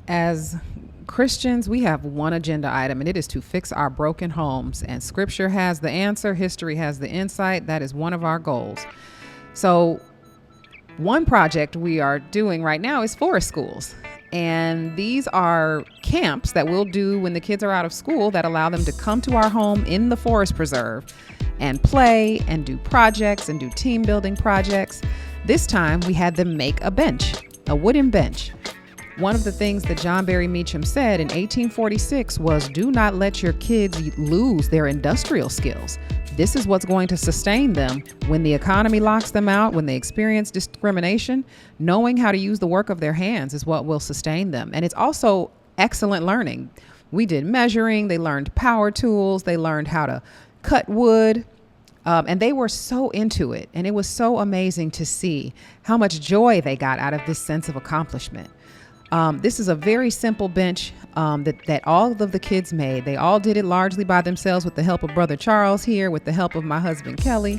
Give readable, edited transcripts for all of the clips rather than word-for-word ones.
As Christians, we have one agenda item, and it is to fix our broken homes. And Scripture has the answer, history has the insight. That is one of our goals. So one project we are doing right now is forest schools. And these are camps that we'll do when the kids are out of school that allow them to come to our home in the forest preserve and play and do projects and do team building projects. This time we had them make a bench, a wooden bench. One of the things that John Berry Meachum said in 1846 was, do not let your kids lose their industrial skills. This is what's going to sustain them when the economy locks them out, when they experience discrimination. Knowing how to use the work of their hands is what will sustain them. And it's also excellent learning. We did measuring, they learned power tools, they learned how to cut wood, and they were so into it. And it was so amazing to see how much joy they got out of this sense of accomplishment. This is a very simple bench that all of the kids made. They all did it largely by themselves with the help of Brother Charles here, with the help of my husband, Kelly.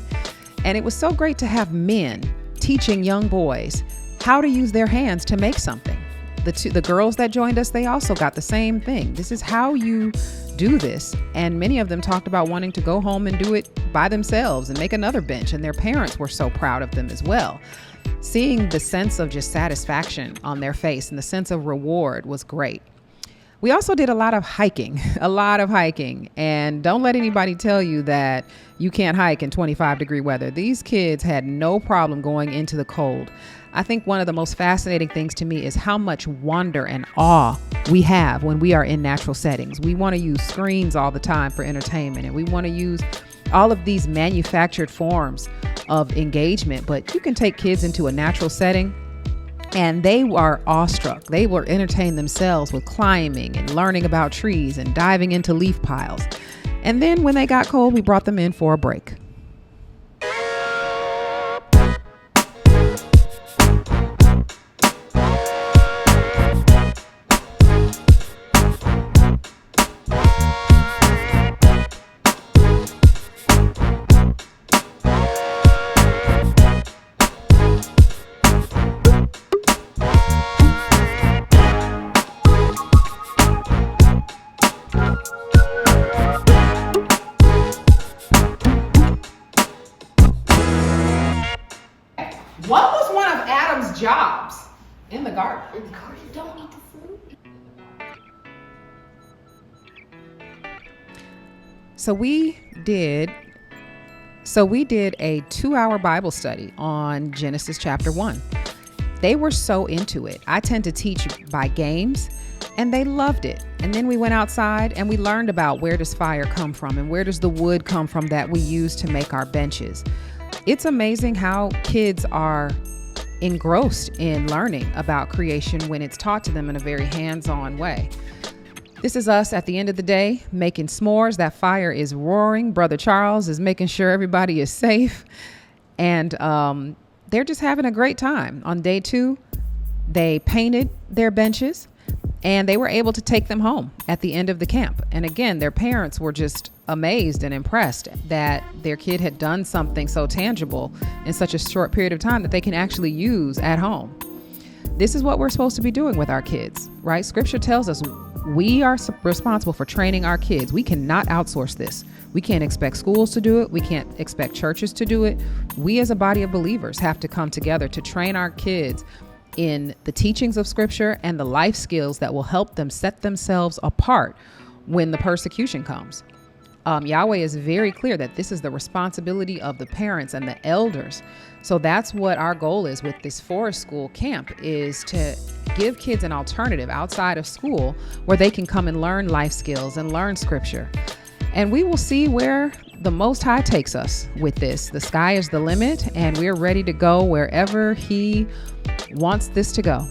And it was so great to have men teaching young boys how to use their hands to make something. The girls that joined us, they also got the same thing. This is how you do this. And many of them talked about wanting to go home and do it by themselves and make another bench. And their parents were so proud of them as well. Seeing the sense of just satisfaction on their face and the sense of reward was great. We also did a lot of hiking. And don't let anybody tell you that you can't hike in 25-degree weather. These kids had no problem going into the cold. I think one of the most fascinating things to me is how much wonder and awe we have when we are in natural settings. We want to use screens all the time for entertainment, and we want to use all of these manufactured forms of engagement, but you can take kids into a natural setting and they are awestruck. They will entertain themselves with climbing and learning about trees and diving into leaf piles. And then when they got cold, we brought them in for a break. What was one of Adam's jobs in the garden? Don't eat the fruit. So we did a 2-hour Bible study on Genesis chapter 1. They were so into it. I tend to teach by games, and they loved it. And then we went outside and we learned about where does fire come from and where does the wood come from that we use to make our benches. It's amazing how kids are engrossed in learning about creation when it's taught to them in a very hands-on way. This is us at the end of the day making s'mores. That fire is roaring. Brother Charles is making sure everybody is safe. And they're just having a great time. On day 2, they painted their benches and they were able to take them home at the end of the camp. And again, their parents were just amazed and impressed that their kid had done something so tangible in such a short period of time that they can actually use at home. This is what we're supposed to be doing with our kids, right? Scripture tells us we are responsible for training our kids. We cannot outsource this. We can't expect schools to do it. We can't expect churches to do it. We as a body of believers have to come together to train our kids in the teachings of Scripture and the life skills that will help them set themselves apart when the persecution comes. Yahweh is very clear that this is the responsibility of the parents and the elders. So that's what our goal is with this forest school camp, is to give kids an alternative outside of school where they can come and learn life skills and learn Scripture. And we will see where the Most High takes us with this. The sky is the limit, and we're ready to go wherever He wants this to go.